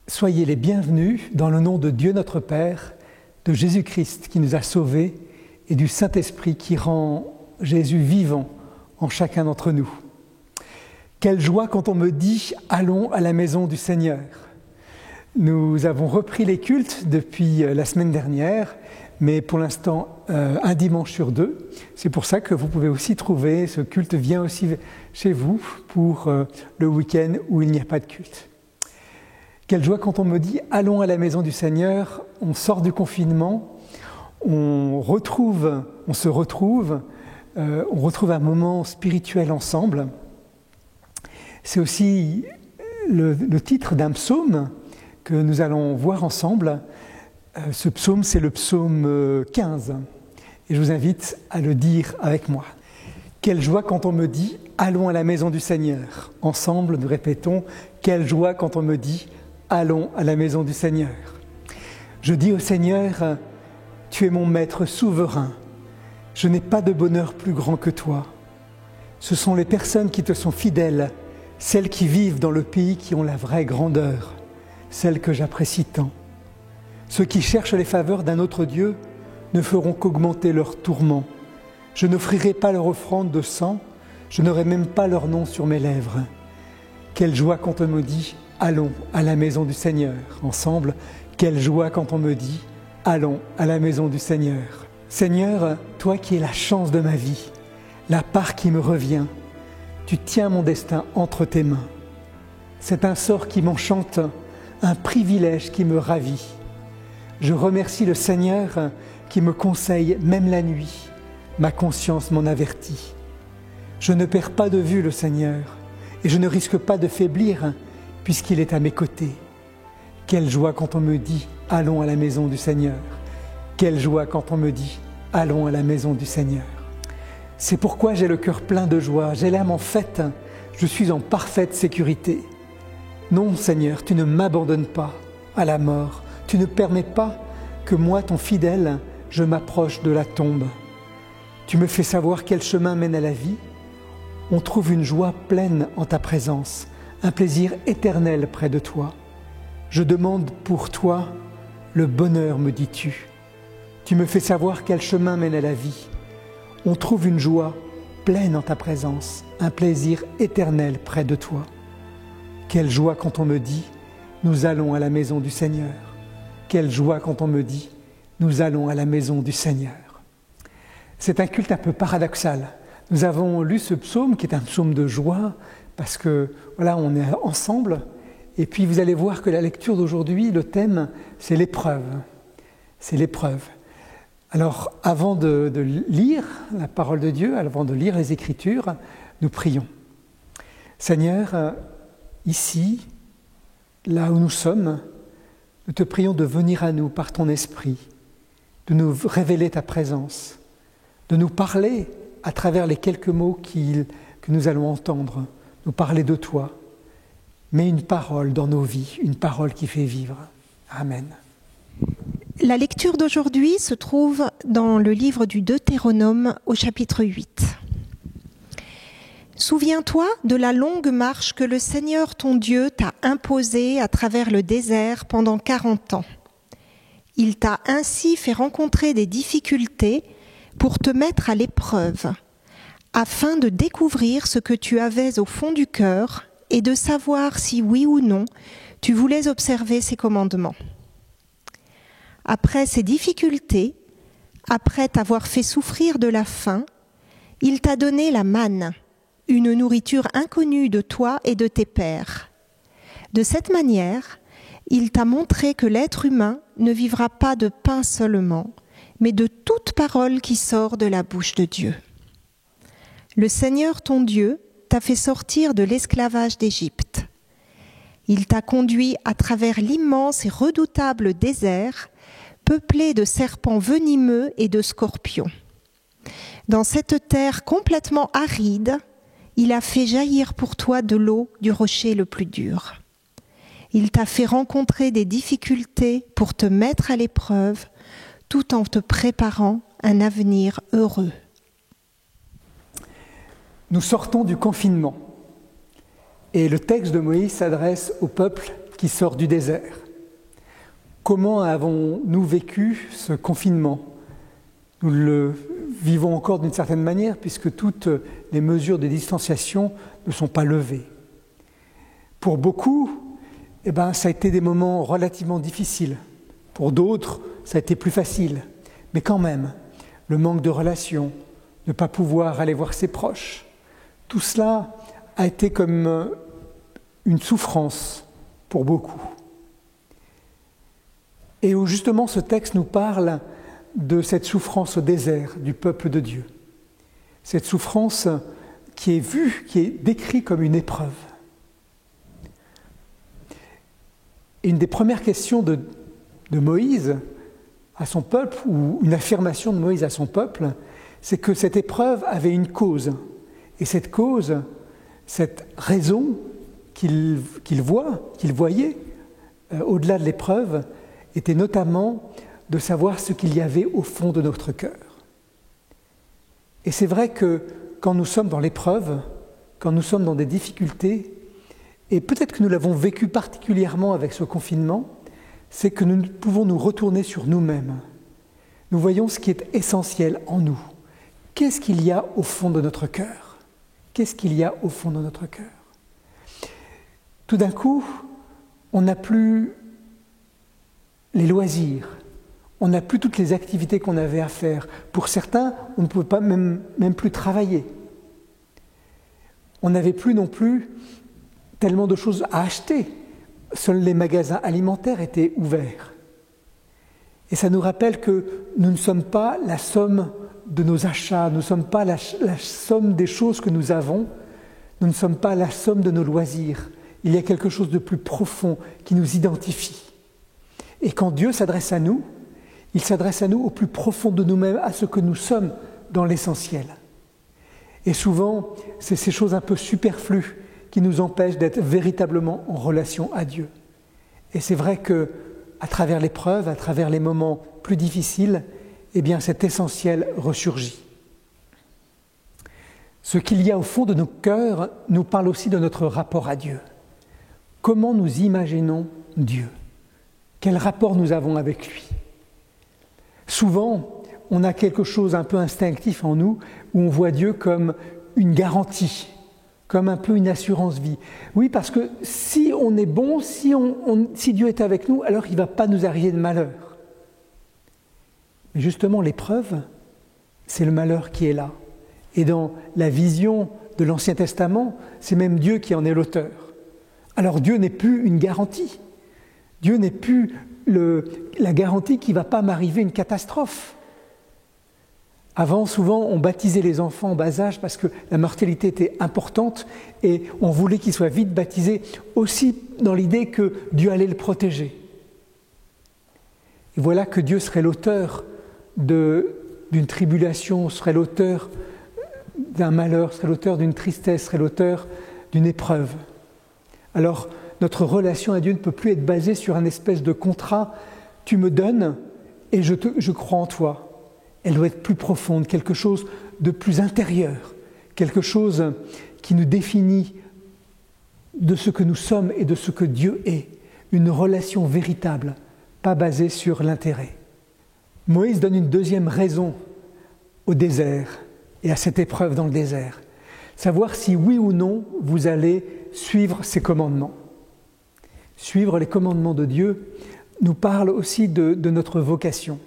Soyez les bienvenus dans le nom de Dieu notre Père, de Jésus-Christ qui nous a sauvés et du Saint-Esprit qui rend Jésus vivant en chacun d'entre nous. Quelle joie quand on me dit « Allons à la maison du Seigneur ». Nous avons repris les cultes depuis la semaine dernière, mais pour l'instant un dimanche sur deux. C'est pour ça que vous pouvez aussi trouver, ce culte vient aussi chez vous pour le week-end où il n'y a pas de culte. Quelle joie quand on me dit « Allons à la maison du Seigneur », on sort du confinement, on se retrouve un moment spirituel ensemble. C'est aussi le titre d'un psaume que nous allons voir ensemble. Ce psaume, c'est le psaume 15. Et je vous invite à le dire avec moi. Quelle joie quand on me dit « Allons à la maison du Seigneur ». Ensemble, nous répétons « Quelle joie quand on me dit « Allons à la maison du Seigneur ». Je dis au Seigneur « Tu es mon maître souverain. Je n'ai pas de bonheur plus grand que toi. Ce sont les personnes qui te sont fidèles, celles qui vivent dans le pays qui ont la vraie grandeur, celles que j'apprécie tant. Ceux qui cherchent les faveurs d'un autre Dieu ne feront qu'augmenter leurs tourments. Je n'offrirai pas leur offrande de sang, je n'aurai même pas leur nom sur mes lèvres. Quelle joie quand on me dit « Allons à la maison du Seigneur ». Ensemble, quelle joie quand on me dit « Allons à la maison du Seigneur ». Seigneur, toi qui es la chance de ma vie, la part qui me revient, tu tiens mon destin entre tes mains. C'est un sort qui m'enchante, un privilège qui me ravit. Je remercie le Seigneur qui me conseille même la nuit. Ma conscience m'en avertit. Je ne perds pas de vue le Seigneur et je ne risque pas de faiblir puisqu'il est à mes côtés. Quelle joie quand on me dit « Allons à la maison du Seigneur ». Quelle joie quand on me dit « Allons à la maison du Seigneur ». C'est pourquoi j'ai le cœur plein de joie, j'ai l'âme en fête, je suis en parfaite sécurité. Non, Seigneur, tu ne m'abandonnes pas à la mort, tu ne permets pas que moi, ton fidèle, je m'approche de la tombe. Tu me fais savoir quel chemin mène à la vie. On trouve une joie pleine en ta présence, un plaisir éternel près de toi. Je demande pour toi le bonheur, me dis-tu. Tu me fais savoir quel chemin mène à la vie. On trouve une joie pleine en ta présence, un plaisir éternel près de toi. Quelle joie quand on me dit « Nous allons à la maison du Seigneur ». Quelle joie quand on me dit « Nous allons à la maison du Seigneur ». C'est un culte un peu paradoxal. Nous avons lu ce psaume qui est un psaume de joie parce que voilà, on est ensemble. Et puis vous allez voir que la lecture d'aujourd'hui, le thème, c'est l'épreuve. C'est l'épreuve. Alors, avant de lire la parole de Dieu, avant de lire les Écritures, nous prions. Seigneur, ici, là où nous sommes, nous te prions de venir à nous par ton esprit, de nous révéler ta présence, de nous parler à travers les quelques mots que nous allons entendre, nous parler de toi. Mets une parole dans nos vies, une parole qui fait vivre. Amen. La lecture d'aujourd'hui se trouve dans le livre du Deutéronome au chapitre 8. Souviens-toi de la longue marche que le Seigneur ton Dieu t'a imposée à travers le désert pendant 40 ans. Il t'a ainsi fait rencontrer des difficultés pour te mettre à l'épreuve, afin de découvrir ce que tu avais au fond du cœur et de savoir si oui ou non tu voulais observer ses commandements. Après ces difficultés, après t'avoir fait souffrir de la faim, il t'a donné la manne, une nourriture inconnue de toi et de tes pères. De cette manière, il t'a montré que l'être humain ne vivra pas de pain seulement, mais de toute parole qui sort de la bouche de Dieu. Le Seigneur ton Dieu t'a fait sortir de l'esclavage d'Égypte. Il t'a conduit à travers l'immense et redoutable désert, peuplé de serpents venimeux et de scorpions. Dans cette terre complètement aride, il a fait jaillir pour toi de l'eau du rocher le plus dur. Il t'a fait rencontrer des difficultés pour te mettre à l'épreuve, tout en te préparant un avenir heureux. Nous sortons du confinement et le texte de Moïse s'adresse au peuple qui sort du désert. Comment avons-nous vécu ce confinement? Nous le vivons encore d'une certaine manière puisque toutes les mesures de distanciation ne sont pas levées. Pour beaucoup, ça a été des moments relativement difficiles. Pour d'autres, ça a été plus facile. Mais quand même, le manque de relations, ne pas pouvoir aller voir ses proches, tout cela a été comme une souffrance pour beaucoup. Et où justement ce texte nous parle de cette souffrance au désert du peuple de Dieu. Cette souffrance qui est vue, qui est décrite comme une épreuve. Et une des premières questions de Moïse à son peuple, ou une affirmation de Moïse à son peuple, c'est que cette épreuve avait une cause. Et cette cause, cette raison qu'il voyait au-delà de l'épreuve, était notamment de savoir ce qu'il y avait au fond de notre cœur. Et c'est vrai que quand nous sommes dans l'épreuve, quand nous sommes dans des difficultés, et peut-être que nous l'avons vécu particulièrement avec ce confinement, c'est que nous pouvons nous retourner sur nous-mêmes. Nous voyons ce qui est essentiel en nous. Qu'est-ce qu'il y a au fond de notre cœur? Qu'est-ce qu'il y a au fond de notre cœur? Tout d'un coup, on n'a plus les loisirs, on n'a plus toutes les activités qu'on avait à faire. Pour certains, on ne pouvait pas même plus travailler. On n'avait plus non plus tellement de choses à acheter. Seuls les magasins alimentaires étaient ouverts. Et ça nous rappelle que nous ne sommes pas la somme de nos achats, nous ne sommes pas la somme des choses que nous avons, nous ne sommes pas la somme de nos loisirs. Il y a quelque chose de plus profond qui nous identifie. Et quand Dieu s'adresse à nous, il s'adresse à nous au plus profond de nous-mêmes, à ce que nous sommes dans l'essentiel. Et souvent, c'est ces choses un peu superflues qui nous empêchent d'être véritablement en relation à Dieu. Et c'est vrai que, à travers l'épreuve, à travers les moments plus difficiles, cet essentiel ressurgit. Ce qu'il y a au fond de nos cœurs nous parle aussi de notre rapport à Dieu. Comment nous imaginons Dieu? Quel rapport nous avons avec lui? Souvent, on a quelque chose un peu instinctif en nous, où on voit Dieu comme une garantie, comme un peu une assurance vie. Oui, parce que si on est bon, si Dieu est avec nous, alors il ne va pas nous arriver de malheur. Mais justement, l'épreuve, c'est le malheur qui est là. Et dans la vision de l'Ancien Testament, c'est même Dieu qui en est l'auteur. Alors Dieu n'est plus une garantie. Dieu n'est plus la garantie qu'il ne va pas m'arriver une catastrophe. Avant, souvent, on baptisait les enfants en bas âge parce que la mortalité était importante et on voulait qu'ils soient vite baptisés, aussi dans l'idée que Dieu allait le protéger. Et voilà que Dieu serait l'auteur d'une tribulation, serait l'auteur d'un malheur, serait l'auteur d'une tristesse, serait l'auteur d'une épreuve. Alors, notre relation à Dieu ne peut plus être basée sur un espèce de contrat « tu me donnes et je crois en toi ». Elle doit être plus profonde, quelque chose de plus intérieur, quelque chose qui nous définit de ce que nous sommes et de ce que Dieu est, une relation véritable, pas basée sur l'intérêt. Moïse donne une deuxième raison au désert et à cette épreuve dans le désert, savoir si oui ou non vous allez suivre ses commandements. Suivre les commandements de Dieu nous parle aussi de notre vocation.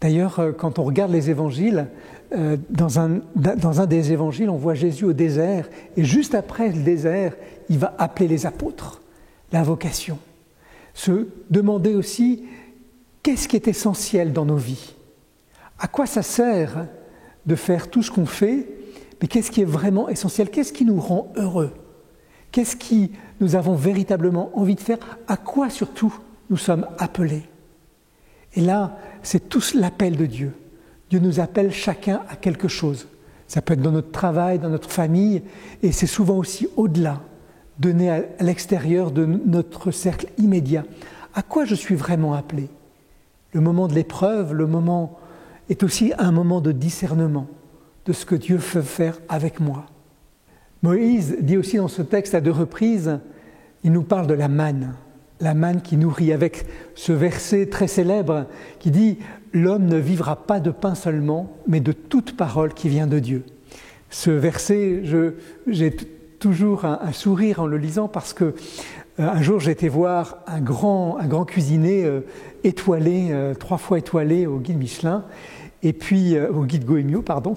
D'ailleurs, quand on regarde les évangiles, dans un des évangiles, on voit Jésus au désert, et juste après le désert, il va appeler les apôtres, la vocation. Se demander aussi qu'est-ce qui est essentiel dans nos vies. À quoi ça sert de faire tout ce qu'on fait, mais qu'est-ce qui est vraiment essentiel? Qu'est-ce qui nous rend heureux? Qu'est-ce qui nous avons véritablement envie de faire? À quoi surtout nous sommes appelés? Et là, c'est tout l'appel de Dieu. Dieu nous appelle chacun à quelque chose. Ça peut être dans notre travail, dans notre famille, et c'est souvent aussi au-delà, donné à l'extérieur de notre cercle immédiat. À quoi je suis vraiment appelé? Le moment de l'épreuve, le moment est aussi un moment de discernement de ce que Dieu veut faire avec moi. Moïse dit aussi dans ce texte à 2 reprises, il nous parle de la manne. la manne qui nourrit, avec ce verset très célèbre qui dit « L'homme ne vivra pas de pain seulement, mais de toute parole qui vient de Dieu ». Ce verset, j'ai toujours un sourire en le lisant parce que un jour j'ai été voir un grand cuisinier étoilé, 3 fois étoilé au guide Michelin, et puis au guide Goemio, pardon,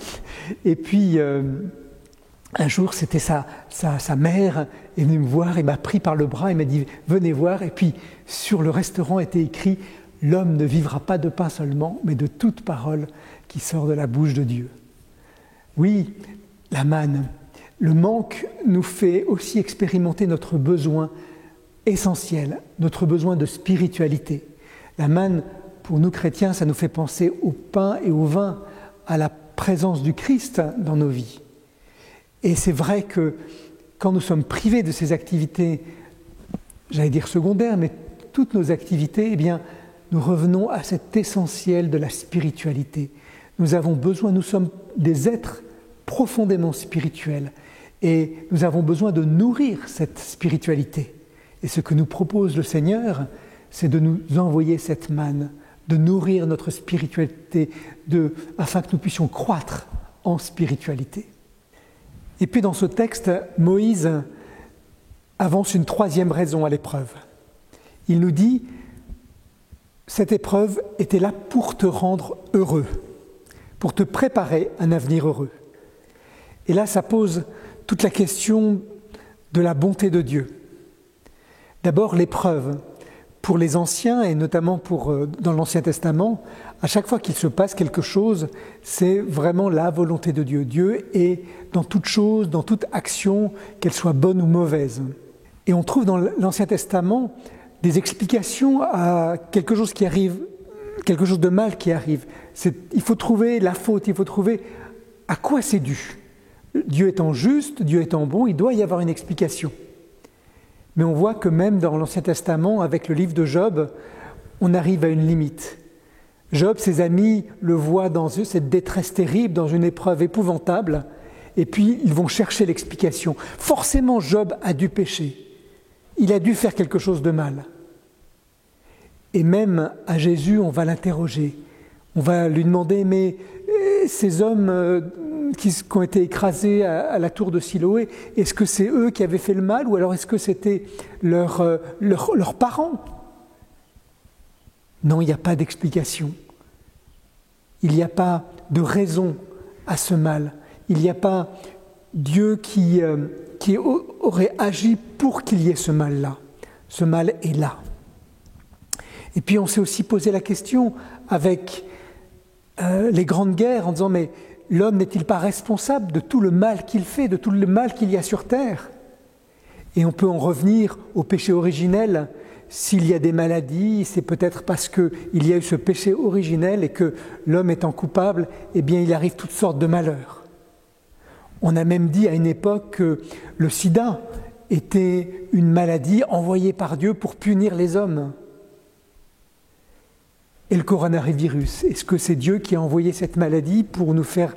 et puis un jour, c'était sa mère est venue me voir, il m'a pris par le bras, il m'a dit « Venez voir ». Et puis, sur le restaurant était écrit « L'homme ne vivra pas de pain seulement, mais de toute parole qui sort de la bouche de Dieu ». Oui, la manne, le manque nous fait aussi expérimenter notre besoin essentiel, notre besoin de spiritualité. La manne, pour nous chrétiens, ça nous fait penser au pain et au vin, à la présence du Christ dans nos vies. Et c'est vrai que quand nous sommes privés de ces activités, j'allais dire secondaires, mais toutes nos activités, eh bien, nous revenons à cet essentiel de la spiritualité. Nous avons besoin, nous sommes des êtres profondément spirituels et nous avons besoin de nourrir cette spiritualité. Et ce que nous propose le Seigneur, c'est de nous envoyer cette manne, de nourrir notre spiritualité, afin que nous puissions croître en spiritualité. Et puis dans ce texte, Moïse avance une 3e raison à l'épreuve. Il nous dit « Cette épreuve était là pour te rendre heureux, pour te préparer un avenir heureux. » Et là, ça pose toute la question de la bonté de Dieu. D'abord, l'épreuve. Pour les anciens, et notamment dans l'Ancien Testament, à chaque fois qu'il se passe quelque chose, c'est vraiment la volonté de Dieu. Dieu est dans toute chose, dans toute action, qu'elle soit bonne ou mauvaise. Et on trouve dans l'Ancien Testament des explications à quelque chose qui arrive, quelque chose de mal qui arrive. Il faut trouver la faute, il faut trouver à quoi c'est dû. Dieu étant juste, Dieu étant bon, il doit y avoir une explication. Mais on voit que même dans l'Ancien Testament, avec le livre de Job, on arrive à une limite. Job, ses amis le voient dans cette détresse terrible, dans une épreuve épouvantable, et puis ils vont chercher l'explication. Forcément, Job a dû pécher. Il a dû faire quelque chose de mal. Et même à Jésus, on va l'interroger. On va lui demander, mais ces hommes qui ont été écrasés à la tour de Siloé, est-ce que c'est eux qui avaient fait le mal ou alors est-ce que c'était leurs parents ? Non, il n'y a pas d'explication. Il n'y a pas de raison à ce mal. Il n'y a pas Dieu qui aurait agi pour qu'il y ait ce mal-là. Ce mal est là. Et puis on s'est aussi posé la question avec les grandes guerres en disant mais l'homme n'est-il pas responsable de tout le mal qu'il fait, de tout le mal qu'il y a sur terre ? Et on peut en revenir au péché originel. S'il y a des maladies, c'est peut-être parce qu'il y a eu ce péché originel et que l'homme étant coupable, eh bien il arrive toutes sortes de malheurs. On a même dit à une époque que le sida était une maladie envoyée par Dieu pour punir les hommes. Et le coronavirus, est-ce que c'est Dieu qui a envoyé cette maladie pour nous faire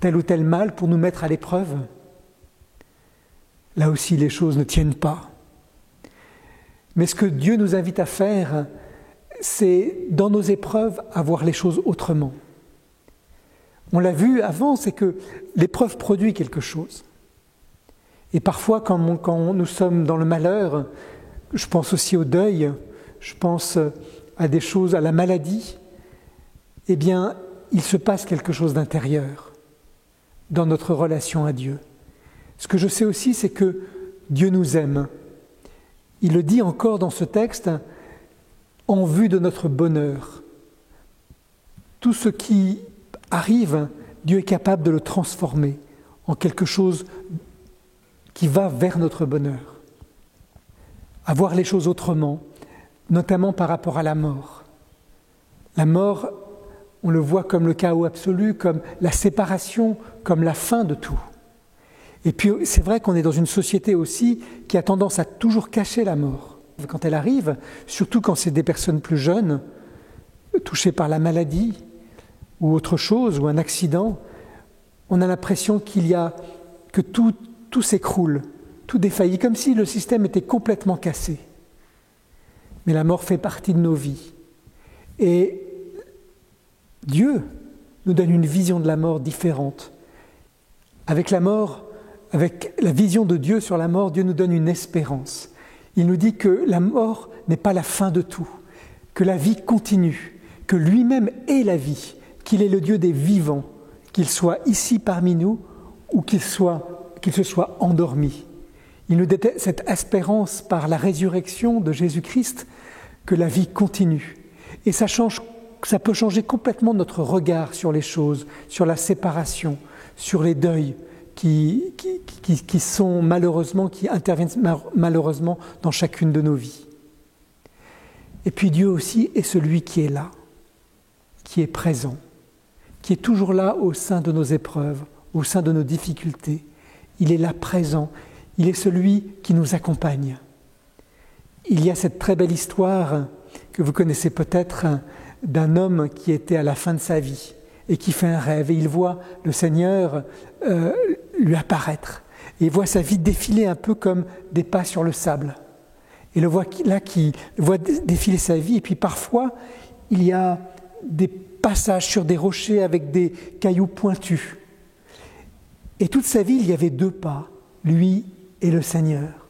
tel ou tel mal, pour nous mettre à l'épreuve ? Là aussi, les choses ne tiennent pas. Mais ce que Dieu nous invite à faire, c'est, dans nos épreuves, à voir les choses autrement. On l'a vu avant, c'est que l'épreuve produit quelque chose. Et parfois, quand nous sommes dans le malheur, je pense aussi au deuil, je pense à des choses, à la maladie, eh bien, il se passe quelque chose d'intérieur dans notre relation à Dieu. Ce que je sais aussi, c'est que Dieu nous aime. Il le dit encore dans ce texte, en vue de notre bonheur. Tout ce qui arrive, Dieu est capable de le transformer en quelque chose qui va vers notre bonheur. À voir les choses autrement, notamment par rapport à la mort. La mort, on le voit comme le chaos absolu, comme la séparation, comme la fin de tout. Et puis c'est vrai qu'on est dans une société aussi qui a tendance à toujours cacher la mort. Quand elle arrive, surtout quand c'est des personnes plus jeunes, touchées par la maladie ou autre chose, ou un accident, on a l'impression que tout s'écroule, tout défaillit, comme si le système était complètement cassé. mais la mort fait partie de nos vies. Et Dieu nous donne une vision de la mort différente. Avec la mort, avec la vision de Dieu sur la mort, Dieu nous donne une espérance. Il nous dit que la mort n'est pas la fin de tout, que la vie continue, que lui-même est la vie, qu'il est le Dieu des vivants, qu'il soit ici parmi nous ou qu'il se soit endormi. Il nous donne cette espérance par la résurrection de Jésus-Christ que la vie continue. Et ça peut changer complètement notre regard sur les choses, sur la séparation, sur les deuils qui interviennent malheureusement dans chacune de nos vies. Et puis Dieu aussi est celui qui est là, qui est présent, qui est toujours là au sein de nos épreuves, au sein de nos difficultés. Il est là présent, il est celui qui nous accompagne. Il y a cette très belle histoire que vous connaissez peut-être d'un homme qui était à la fin de sa vie et qui fait un rêve et il voit le Seigneur lui apparaître. Et il voit sa vie défiler un peu comme des pas sur le sable. Et le voit là qui voit défiler sa vie et puis parfois il y a des passages sur des rochers avec des cailloux pointus. Et toute sa vie il y avait 2 pas, lui et le Seigneur.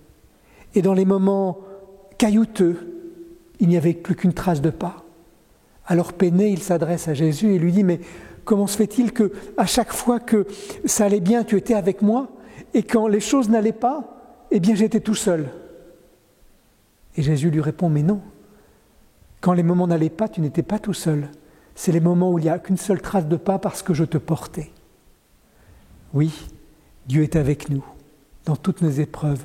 Et dans les moments caillouteux, il n'y avait plus qu'une trace de pas. Alors peiné, il s'adresse à Jésus et lui dit « Mais comment se fait-il que à chaque fois que ça allait bien, tu étais avec moi et quand les choses n'allaient pas, eh bien j'étais tout seul ?» Et Jésus lui répond « Mais non, quand les moments n'allaient pas, tu n'étais pas tout seul. C'est les moments où il n'y a qu'une seule trace de pas parce que je te portais. » Oui, Dieu est avec nous dans toutes nos épreuves,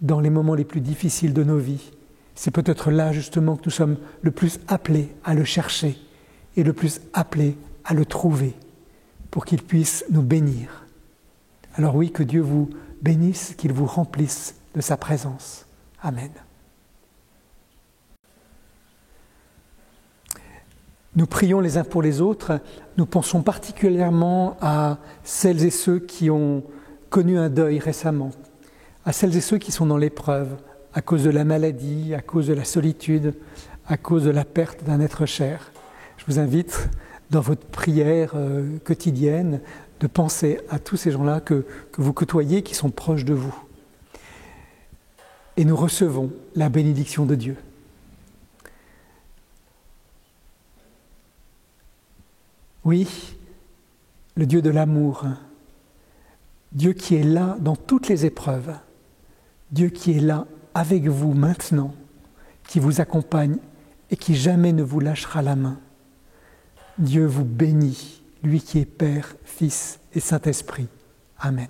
dans les moments les plus difficiles de nos vies. C'est peut-être là justement que nous sommes le plus appelés à le chercher et le plus appelés à le trouver pour qu'il puisse nous bénir. Alors oui, que Dieu vous bénisse, qu'il vous remplisse de sa présence. Amen. Nous prions les uns pour les autres. Nous pensons particulièrement à celles et ceux qui ont connu un deuil récemment, à celles et ceux qui sont dans l'épreuve, à cause de la maladie, à cause de la solitude, à cause de la perte d'un être cher. Je vous invite, dans votre prière quotidienne, de penser à tous ces gens-là que vous côtoyez, qui sont proches de vous. Et nous recevons la bénédiction de Dieu. Oui, le Dieu de l'amour, Dieu qui est là dans toutes les épreuves, Dieu qui est là avec vous maintenant, qui vous accompagne et qui jamais ne vous lâchera la main. Dieu vous bénit, lui qui est Père, Fils et Saint-Esprit. Amen.